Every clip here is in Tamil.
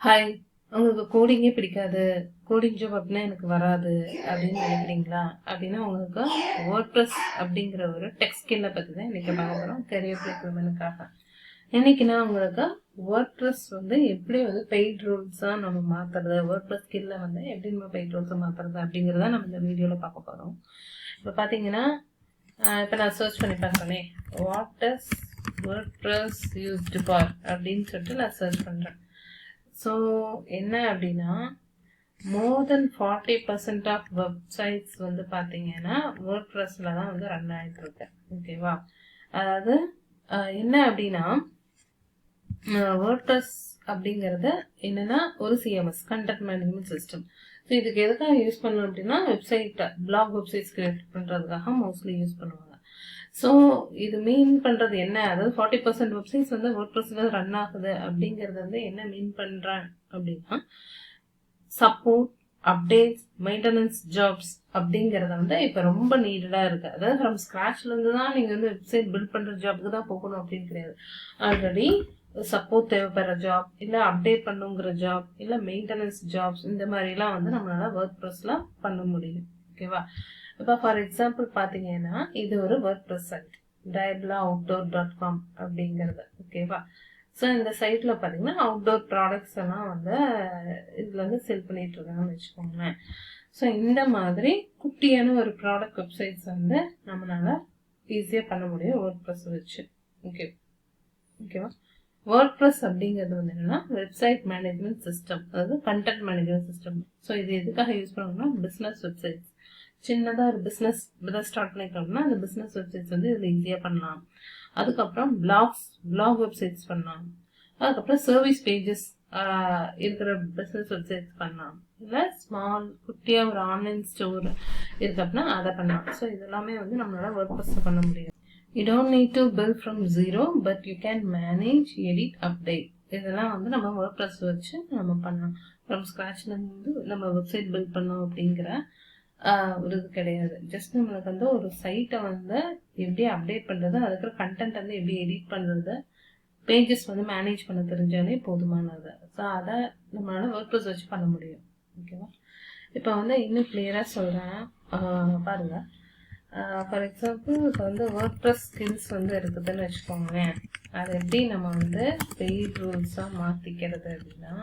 ஹாய், உங்களுக்கு கோடிங்கே பிடிக்காது, கோடிங் ஜாப் அப்படின்னா எனக்கு வராது அப்படின்னு நினைக்கிறீங்களா? அப்படின்னா உங்களுக்கு வேர்ட்பிரஸ் அப்படிங்கிற ஒரு டெக்ஸ்ட் ஸ்கில்லை பற்றி தான் இன்னைக்கு பார்க்க போகிறோம். கரியர் பிளேஸ்மெண்ட்டுக்காக இன்னைக்கு நான் உங்களுக்கு வேர்ட்பிரஸ் எப்படி பெய்ட் ரூல்ஸாக நம்ம மாற்றுறது, வேர்ட்பிரஸ் ஸ்கில்லை எப்படி நம்ம பெய்ட் ரூல்ஸாக மாற்றுறது அப்படிங்கிறத நம்ம இந்த வீடியோவில் பார்க்க போகிறோம். இப்போ பார்த்தீங்கன்னா இப்போ நான் சர்ச் பண்ணி பார்க்குறேனே, what is WordPress used for அப்படின்னு சொல்லிட்டு நான் சர்ச் பண்ணுறேன். ஸோ என்ன அப்படின்னா, மோர் தென் 40% ஆஃப் வெப்சைட்ஸ் பார்த்தீங்கன்னா வேர்ட்பிரஸில் தான் ரன் ஆகிட்டு இருக்கு. ஓகேவா? அதாவது என்ன அப்படின்னா, வேர்ட்பிரஸ் அப்படிங்கிறது என்னன்னா ஒரு CMS, content management system. So இதுக்கு எதுக்காக யூஸ் பண்ணணும் அப்படின்னா, பிளாக் வெப்சைட்ஸ் கிரியேட் பண்ணுறதுக்காக மோஸ்ட்லி யூஸ் பண்ணுவாங்க. ஸோ இது மீன் பண்ணுறது என்ன, அதாவது 40% வெப்சைட்ஸ் வேர்ட்பிரஸில் ரன் ஆகுது அப்படிங்கிறது என்ன மீன் பண்ணுறேன் அப்படின்னா, சப்போர்ட், அப்டேட்ஸ், மெயின்டெனன்ஸ் ஜாப்ஸ் அப்படிங்கிறத இப்போ ரொம்ப நீடடாக இருக்குது. அதாவது ஃப்ரம் ஸ்க்ராட்ச்லேருந்து தான் நீங்கள் வெப்சைட் பில்ட் பண்ணுற ஜாப்புக்கு தான் போகணும் அப்படின்னு கிடையாது. ஆல்ரெடி சப்போர்ட் தேவைப்படுற ஜாப், இல்லை அப்டேட் பண்ணுங்கிற ஜாப், இல்லை மெயின்டெனன்ஸ் ஜாப்ஸ், இந்த மாதிரிலாம் நம்மளால வேர்ட்பிரஸில் பண்ண முடியும். ஓகேவா? இப்போ ஃபார் எக்ஸாம்பிள் பார்த்தீங்கன்னா, இது ஒரு வேர்ட்பிரஸ் சைட், diablaoutdoor.com அப்படிங்கிறது. ஓகேவா? ஸோ இந்த சைட்டில் பார்த்தீங்கன்னா அவுட்டோர் ப்ராடக்ட்ஸ் எல்லாம் இதில் செல் பண்ணிட்டு இருக்காங்கன்னு வச்சுக்கோங்களேன். ஸோ இந்த மாதிரி குட்டியான ஒரு ப்ராடக்ட் வெப்சைட்ஸ் நம்மளால ஈஸியாக பண்ண முடியும் வேர்ட்பிரஸ் வச்சு. ஓகேவா? வேர்ட்பிரஸ் அப்படிங்கிறது என்னன்னா வெப்சைட் மேனேஜ்மெண்ட் சிஸ்டம், அதாவது கண்டென்ட் மேனேஜ்மெண்ட் சிஸ்டம். ஸோ இது எதுக்காக யூஸ் பண்ணுவாங்கன்னா, பிஸ்னஸ் வெப்சைட்ஸ், சின்னதாக ஒரு பிஸ்னஸ் ஸ்டார்ட் பண்ணிட்டோம்னா அந்த பிஸ்னஸ் வெப்சைட்ஸ் இதில் ஈஸியாக பண்ணலாம். அதுக்கப்புறம் பிளாக் வெப்சைட்ஸ் பண்ணலாம். அதுக்கப்புறம் சர்வீஸ் பேஜஸ் இருக்கிற பிஸ்னஸ் வெப்சைட்ஸ் பண்ணலாம். இல்லை ஸ்மால் குட்டியாக ஒரு ஆன்லைன் ஸ்டோர் இருக்கு அப்படின்னா அதை பண்ணலாம். ஸோ இதெல்லாமே நம்மளால வேர்ட்பிரஸ் பண்ண முடியும். You don't need to build from zero, but you can manage, edit, update. இதெல்லாம் நம்ம வேர்ட்பிரஸ் வச்சு நம்ம பண்ணலாம். ஃப்ரம் ஸ்க்ராட்ச்லேருந்து நம்ம வெப்சைட் பில்ட் பண்ணோம் அப்படிங்கிற ஒரு இது கிடையாது. ஜஸ்ட் நம்மளுக்கு ஒரு சைட்டை எப்படி அப்டேட் பண்ணுறது, அதுக்கு கண்டென்ட் எப்படி எடிட் பண்ணுறது, பேஜஸ் மேனேஜ் பண்ண தெரிஞ்சாலே போதுமானது. ஸோ அதை நம்மளால வேர்ட்பிரஸ் வச்சு பண்ண முடியும். ஓகேவா? இப்போ இன்னும் கிளியராக சொல்கிறேன் பாருங்கள். ஃபார் எக்ஸாம்பிள் இப்போ வேர்ட்பிரஸ் ஸ்கில்ஸ் இருக்குதுன்னு வச்சுக்கோங்களேன். அதை எப்படி நம்ம பெய்ட் ரூல்ஸாக மாற்றிக்கிறது அப்படின்னா,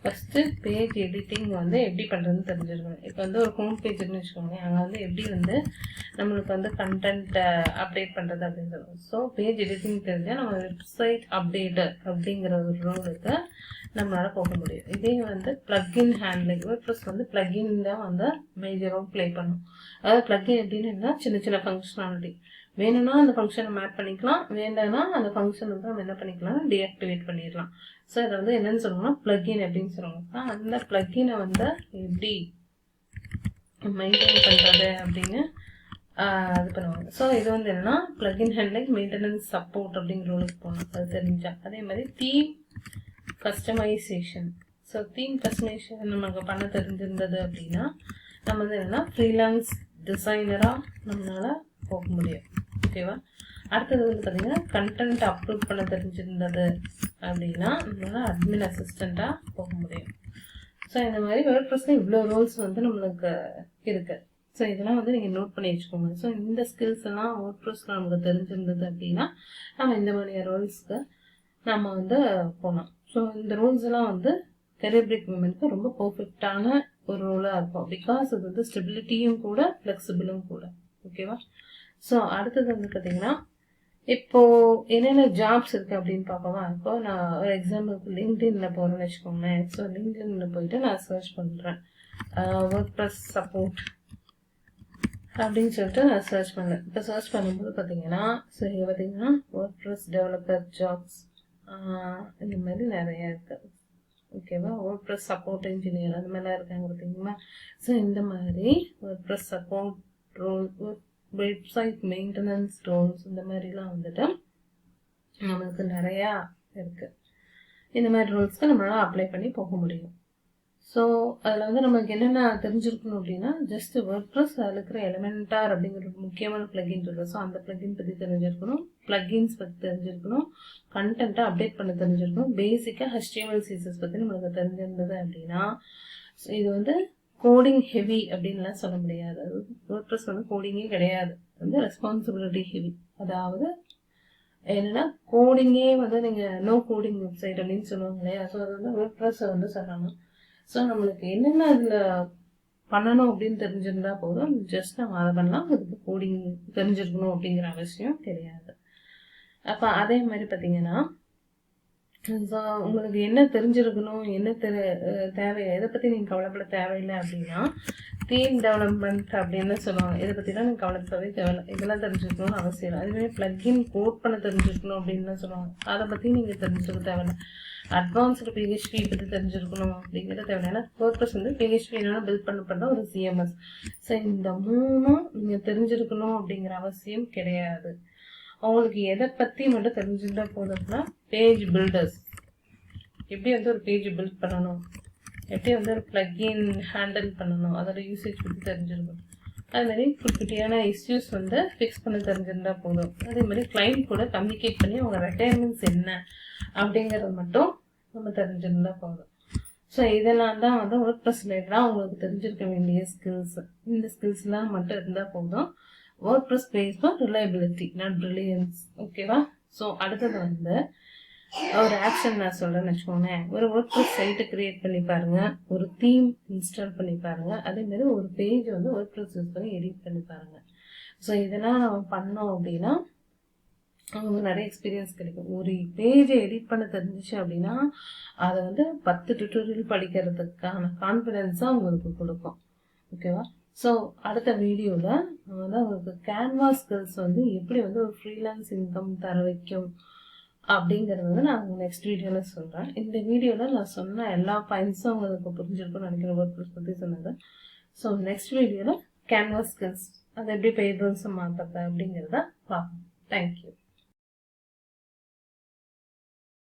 ஃபஸ்ட்டு பேஜ் எடிட்டிங் எப்படி பண்ணுறதுன்னு தெரிஞ்சிருக்கணும். இப்போ ஒரு ஹோம் பேஜ்னு வச்சுக்கோங்களேன், அங்கே எப்படி நம்மளுக்கு கண்டென்ட் அப்டேட் பண்ணுறது அப்படின்னு சொல்லுவோம். ஸோ பேஜ் எடிட்டிங் தெரிஞ்சால் நம்ம வெப்சைட் அப்டேட்டு அப்படிங்கிற ஒரு ரோலுக்கு நம்மளால் போக முடியும். இதே பிளக்இன் ஹேண்ட்லிங், வேர்ட்பிரஸ் பிளக்இன் தான் மேஜர் ரோல் ப்ளே பண்ணும். அதாவது பிளக்இன் எப்படின்னா சின்ன சின்ன ஃபங்க்ஷனாலிட்டி வேணும்னா அந்த ஃபங்க்ஷனை மேப் பண்ணிக்கலாம், வேண்டாம்னா அந்த ஃபங்க்ஷன் நம்ம என்ன பண்ணிக்கலாம், டீஆக்டிவேட் பண்ணிடலாம். ஸோ இதை என்னன்னு சொல்லுவாங்கன்னா பிளக்இன் அப்படின்னு சொல்லுவாங்க. அந்த பிளக்இனை எப்படி மெயின்டைன் பண்ணுறது அப்படின்னு இது பண்ணுவாங்க. ஸோ இது என்னன்னா பிளக்இன் ஹேண்ட்லிங், மெயின்டெனன்ஸ், சப்போர்ட் அப்படிங்கிற ரோலுக்கு போகணும். அது தெரிஞ்சா. அதே மாதிரி theme customisation. So theme customisation நமக்கு பண்ண தெரிஞ்சிருந்தது அப்படின்னா நம்ம என்னன்னா ஃப்ரீலான்ஸ் டிசைனராக நம்மளால போக முடியும். ஓகேவா? அடுத்தது பார்த்தீங்கன்னா கண்டென்ட் அப்லோட் பண்ண தெரிஞ்சிருந்தது அப்படின்னா நம்மளால அட்மின் அசிஸ்டண்ட்டாக போக முடியும். ஸோ இந்த மாதிரி வேர்ட்பிரஸ்ல இவ்வளோ ரோல்ஸ் நம்மளுக்கு இருக்கு. ஸோ இதெல்லாம் நீங்கள் நோட் பண்ணி வச்சுக்கோங்க. ஸோ இந்த ஸ்கில்ஸ் எல்லாம் வேர்ட்பிரஸ்ல நமக்கு தெரிஞ்சிருந்தது அப்படின்னா நம்ம இந்த மாதிரி ரோல்ஸ்க்கு நம்ம போகலாம். ஸோ இந்த ரோல்ஸ் எல்லாம் கரியர் பிளேஸ்மெண்ட்க்கு ரொம்ப பர்ஃபெக்டான ஒரு ரோலாக இருக்கும். பிகாஸ் அது ஸ்டெபிலிட்டியும் கூட, ஃப்ளெக்சிபிளும் கூட. ஓகேவா? ஸோ அடுத்தது பார்த்தீங்கன்னா, இப்போ என்னென்ன ஜாப்ஸ் இருக்கு அப்படின்னு பார்ப்போமா? இப்போ நான் ஒரு எக்ஸாம்பிளுக்கு லிங்க்டின்ல போகிறேன்னு வச்சுக்கோங்களேன். ஸோ லிங்க்டின்ல போயிட்டு நான் சர்ச் பண்ணுறேன் வேர்ட்பிரஸ் சப்போர்ட் அப்படின்னு சொல்லிட்டு நான் சர்ச் பண்ணேன். இப்போ சர்ச் பண்ணும்போது பார்த்தீங்கன்னா, ஸோ இங்கே பார்த்தீங்கன்னா வேர்ட்பிரஸ் டெவலப்பர் ஜாப்ஸ் இந்த மாதிரி நிறைய இருக்கு. ஓகேவா? வேர்ட்பிரஸ் சப்போர்ட் இன்ஜினியர் அந்த மாதிரிலாம் இருக்காங்க பார்த்தீங்களா? ஸோ இந்த மாதிரி WordPress support role, website maintenance roles, இந்த மாதிரிலாம் நம்மளுக்கு நிறையா இருக்குது. இந்த மாதிரி ரோல்ஸ்க்கு நம்மளால அப்ளை பண்ணி போக முடியும். ஸோ அதில் வந்து நமக்கு என்னென்ன தெரிஞ்சிருக்கணும் அப்படின்னா, ஜஸ்ட் WordPress அதில் இருக்கிற எலிமெண்டார் அப்படிங்கிற ஒரு முக்கியமான பிளகின் இருக்குது. ஸோ அந்த பிளகின் பற்றி தெரிஞ்சிருக்கணும், பிளகின்ஸ் பற்றி தெரிஞ்சிருக்கணும், கண்டென்ட்டை அப்டேட் பண்ண தெரிஞ்சிருக்கணும், பேசிக்காக HTML CSS பற்றி நம்மளுக்கு தெரிஞ்சிருந்தது அப்படின்னா, ஸோ இது வந்து கோடிங் ஹெவி அப்படின்லாம் சொல்ல முடியாது. அது WordPress வந்து கோடிங்கே கிடையாது, வந்து ரெஸ்பான்சிபிலிட்டி ஹெவி. அதாவது என்னன்னா கோடிங்கே வந்து நீங்கள் நோ கோடிங் வெப்சைட் அப்படின்னு சொல்லுவாங்க இல்லையா, ஸோ அது வந்து WordPress வந்து சொல்லணும். ஸோ நம்மளுக்கு என்னென்ன அதில் பண்ணணும் அப்படின்னு தெரிஞ்சிருந்தா போதும், ஜஸ்ட் நம்ம அதை பண்ணலாம். அதுக்கு கோடிங் தெரிஞ்சிருக்கணும் அப்படிங்கிற அவசியம் கிடையாது. அப்போ அதே மாதிரி பார்த்தீங்கன்னா, ஸோ உங்களுக்கு என்ன தெரிஞ்சிருக்கணும், என்ன தேவை, எதை பற்றி நீங்கள் கவலைப்பட தேவையில்லை அப்படின்னா, தீம் டெவலப்மெண்ட் அப்படின்னு சொல்லுவாங்க. இதை பற்றிலாம் நீங்கள் கவலைப்படவே தேவையில்லை, இதெல்லாம் தெரிஞ்சுக்கணும்னு அவசியம் இல்லை. அதுமாதிரி பிளக்கின் கோட் பண்ண தெரிஞ்சிருக்கணும் அப்படின்னு சொல்லுவாங்க, அதை பற்றி நீங்கள் தெரிஞ்சுக்க தேவையில்லை. அட்வான்ஸ்டு PHP பற்றி தெரிஞ்சிருக்கணும் அப்படிங்கிறது தேவையில்லை. WordPress வந்து PHP பில்ட் பண்ண ஒரு CMS. ஸோ இந்த மூணும் நீங்கள் தெரிஞ்சிருக்கணும் அப்படிங்கிற அவசியம் கிடையாது. அவங்களுக்கு எதை பற்றி மட்டும் தெரிஞ்சுட்டா போதும்னா, பேஜ் பில்டர்ஸ் எப்படி வந்து ஒரு பேஜ் பில்ட் பண்ணணும், எப்படி வந்து ஒரு பிளக்கின் ஹேண்டில் பண்ணணும், அதோட யூசேஜ் பற்றி தெரிஞ்சிருக்கணும். அதுமாதிரி குட்டியான இஷ்யூஸ் வந்து ஃபிக்ஸ் பண்ண தெரிஞ்சிருந்தா போதும். அதே மாதிரி கிளைண்ட் கூட கம்யூனிகேட் பண்ணி அவங்க ரெக்குயர்மெண்ட்ஸ் என்ன அப்படிங்கிறது மட்டும் நம்ம தெரிஞ்சிருந்தா போதும். ஸோ இதெல்லாம் தான் வந்து WordPress ரிலேட்டடாக உங்களுக்கு தெரிஞ்சிருக்க வேண்டிய ஸ்கில்ஸ். இந்த ஸ்கில்ஸ்லாம் மட்டும் இருந்தால் போதும். WordPress base for reliability, not brilliance. ஓகேவா? ஸோ அடுத்தது வந்து ஒரு ஆக்ஷன் நான் சொல்கிறேன்னு வச்சுக்கோங்களேன். ஒரு WordPress சைட்டை கிரியேட் பண்ணி பாருங்கள், ஒரு தீம் இன்ஸ்டால் பண்ணி பாருங்கள், அதேமாதிரி ஒரு பேஜ் வந்து WordPress யூஸ் பண்ணி எடிட் பண்ணி பாருங்கள். ஸோ இதெல்லாம் நம்ம பண்ணோம் அப்படின்னா அவங்களுக்கு நிறைய எக்ஸ்பீரியன்ஸ் கிடைக்கும். ஒரு பேஜை எடிட் பண்ண தெரிஞ்சிச்சு அப்படின்னா அதை வந்து 10 டியூட்டோரியல் படிக்கிறதுக்கான கான்ஃபிடென்ஸாக உங்களுக்கு கொடுக்கும். ஓகேவா? ஸோ அடுத்த வீடியோவில் நான் வந்து உங்களுக்கு கேன்வாஸ் ஸ்கில்ஸ் வந்து எப்படி வந்து ஒரு ஃப்ரீலான்ஸ் இன்கம் தர வைக்கும் அப்படிங்கிறது வந்து நான் நெக்ஸ்ட் வீடியோவில் சொல்கிறேன். இந்த வீடியோவில் நான் சொன்ன எல்லா பாயிண்ட்ஸும் உங்களுக்கு புரிஞ்சிருக்கும்னு நினைக்கிறேன், WordPress பற்றி சொன்னது. ஸோ நெக்ஸ்ட் வீடியோவில் கேன்வாஸ் ஸ்கில்ஸ் அதை எப்படி பேஜ்ஸை மாற்றுறது அப்படிங்கிறத பார்ப்போம். தேங்க்யூ.